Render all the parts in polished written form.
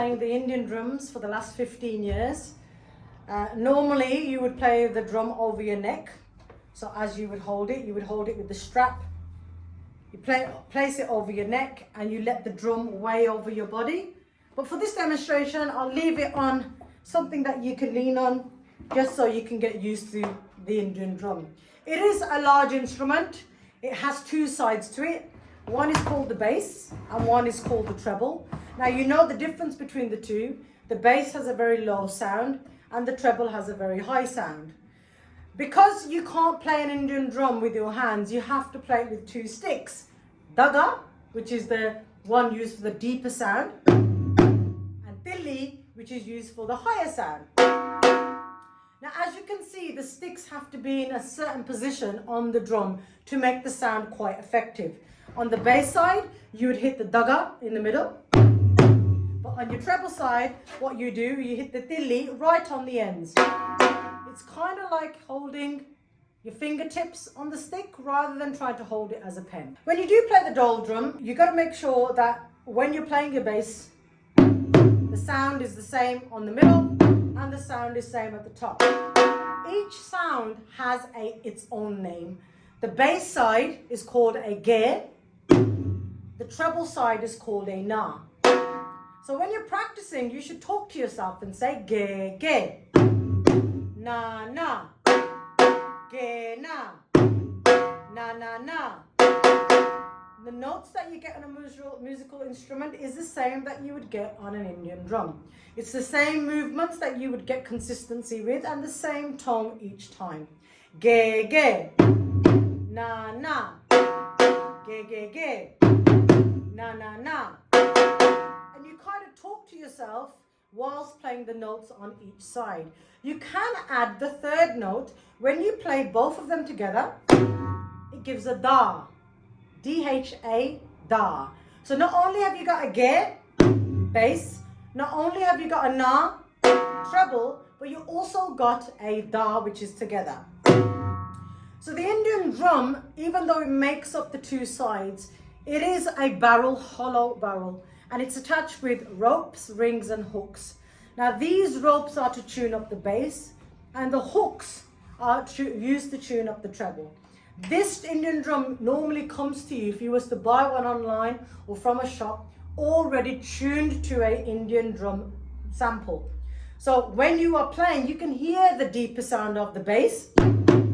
playing the Indian drums for the last 15 years. Normally you would play the drum over your neck. So as you would hold it with the strap. You place it over your neck and you let the drum weigh over your body. But for this demonstration, I'll leave it on something that you can lean on just so you can get used to the Indian drum. It is a large instrument. It has two sides to it. One is called the bass and one is called the treble. Now you know the difference between the two. The bass has a very low sound and the treble has a very high sound. Because you can't play an Indian drum with your hands, you have to play it with two sticks. Daga, which is the one used for the deeper sound, and tilli, which is used for the higher sound. Now, as you can see, the sticks have to be in a certain position on the drum to make the sound quite effective. On the bass side, you would hit the daga in the middle. But on your treble side, what you do, you hit the tilli right on the ends. It's kind of like holding your fingertips on the stick rather than trying to hold it as a pen. When you do play the dhol drum, you got to make sure that when you're playing your bass, the sound is the same on the middle and the sound is same at the top. Each sound has its own name. The bass side is called a ge. The treble side is called a na. So when you're practicing, you should talk to yourself and say ge ge. Na na, ge na, na na na. The notes that you get on a musical instrument is the same that you would get on an Indian drum. It's the same movements that you would get consistency with and the same tone each time. Ge ge, na na, ge ge ge, na na na. And you kind of talk to yourself whilst playing the notes on each side. You can add the third note. When you play both of them together, it gives a da. D-H-A, da. So not only have you got a ge, bass, not only have you got a na, treble, but you also got a da, which is together. So the Indian drum, even though it makes up the two sides, it is a barrel, hollow barrel, and it's attached with ropes, rings and hooks. Now these ropes are to tune up the bass and the hooks are used to tune up the treble. This Indian drum normally comes to you if you was to buy one online or from a shop already tuned to an Indian drum sample. So when you are playing, you can hear the deeper sound of the bass,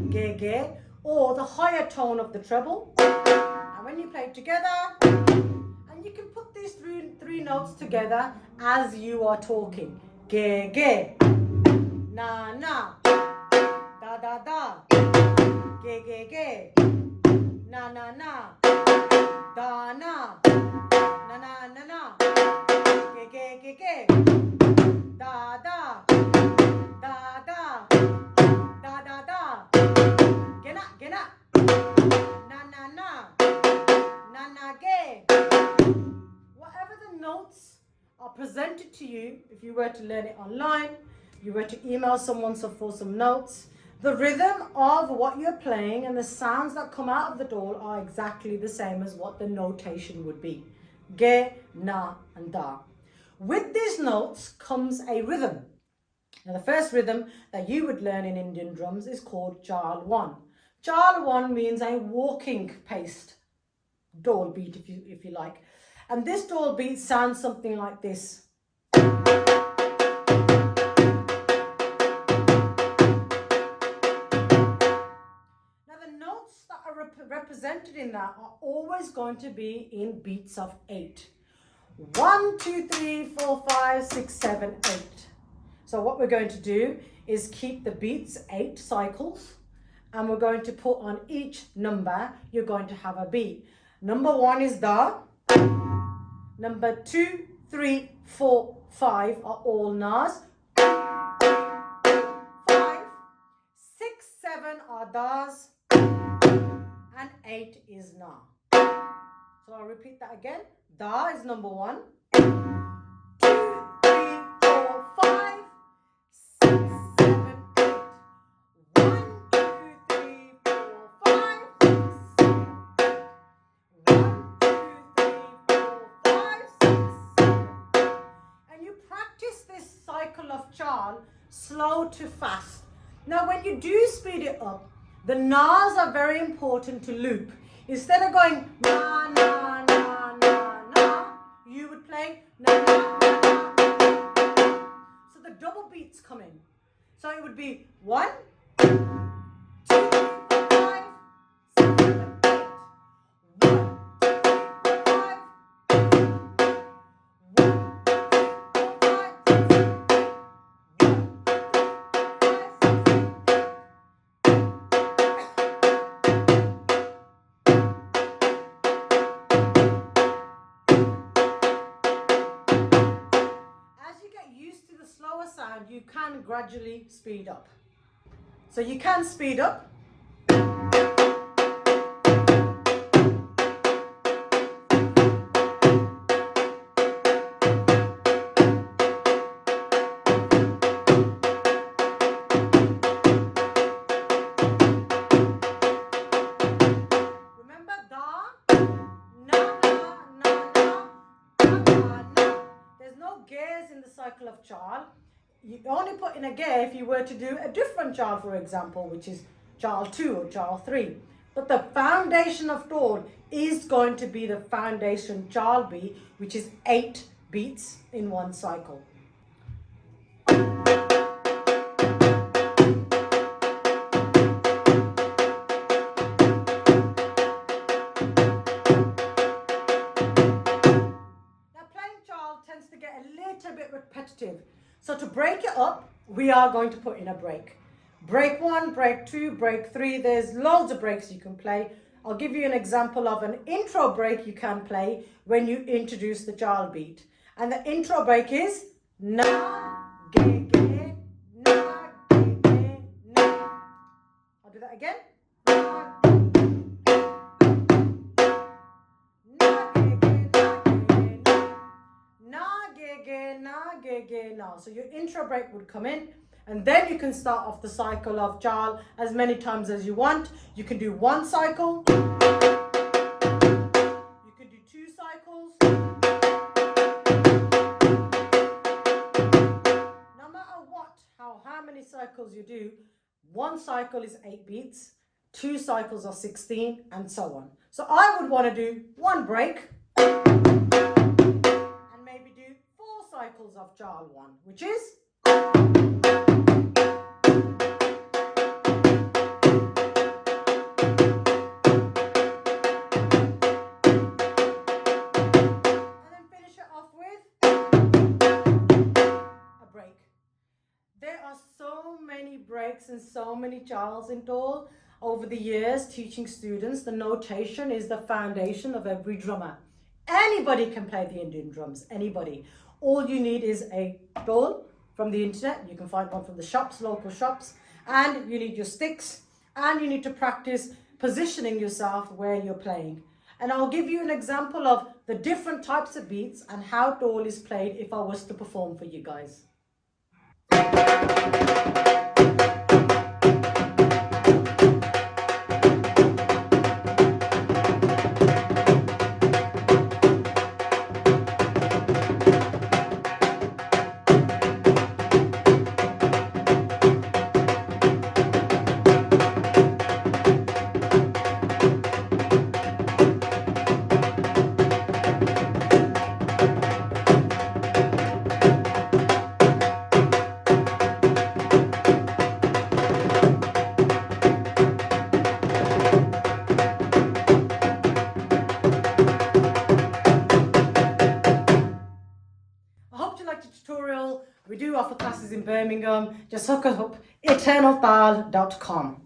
ge ge, or the higher tone of the treble. And when you play it together, and you can put these three notes together as you are talking. Ge ge, na na, da da da, ge ge ge, na na na, da na, na na na na, ge ge ge ge, da da, da da, da da da, gena, na na na, na na ge. Whatever the notes are presented to you, if you were to learn it online, you were to email someone for some notes, the rhythm of what you're playing and the sounds that come out of the dhol are exactly the same as what the notation would be. Ge, na and da. With these notes comes a rhythm. Now the first rhythm that you would learn in Indian drums is called chaal 1. Chaal 1 means a walking paced dhol beat, if you like. And this dhol beat sounds something like this. Represented in that are always going to be in beats of 8. 1, 2, 3, 4, 5, 6, 7, 8. So what we're going to do is keep the beats 8 cycles, and we're going to put on each number, you're going to have a beat. Number 1 is da. Number 2, 3, 4, 5 are all nas. 5, 6, 7 are das. And 8 is na. So I'll repeat that again. Da is number 1. 2, 3, 4, 5, 6, 7, 8. 1, 2, 3, 4, 5, 6, 7, 8. 1, 2, 3, 4, 5, 6, 7, 8. And you this cycle of chaal slow to fast. Now when you do speed it up, the nas are very important to loop. Instead of going na na na na na, you would play na na na na. So the double beats come in. So it would be 1, 2, 3, 4, 5, 6, 7, 8. 1, 2, 3, 4, 5. 1, sound, you can gradually speed up. So you can speed up. Remember da, na, na, na, na, na, na. There's no gears in the cycle of chaal. You only put in a gear if you were to do a different chaal, for example, which is chaal 2 or chaal 3. But the foundation of dhol is going to be the foundation chaal beat, which is 8 beats in one cycle. Now playing chaal tends to get a little bit repetitive. So to break it up, we are going to put in a break. Break 1, break 2, break 3. There's loads of breaks you can play. I'll give you an example of an intro break you can play when you introduce the chaal beat. And the intro break is na, ge, ge, na, ge, ge, na. I'll do that again. Now. So your intro break would come in, and then you can start off the cycle of chaal as many times as you want. You can do 1 cycle, you can do 2 cycles. No matter what, how many cycles you do, 1 cycle is 8 beats, 2 cycles are 16, and so on. So I would want to do 1 break, cycles of chaal 1, which is and then finish it off with a break. There are so many breaks and so many chaals in dhol. Over the years teaching students, the notation is the foundation of every drummer. Anybody can play the Indian drums, anybody. All you need is a dhol from the internet. You can find one from the shops, local shops, and you need your sticks, and you need to practice positioning yourself where you're playing. And I'll give you an example of the different types of beats and how dhol is played if I was to perform for you guys. Tutorial. We do offer classes in Birmingham. Just look us up, eternaltaal.com.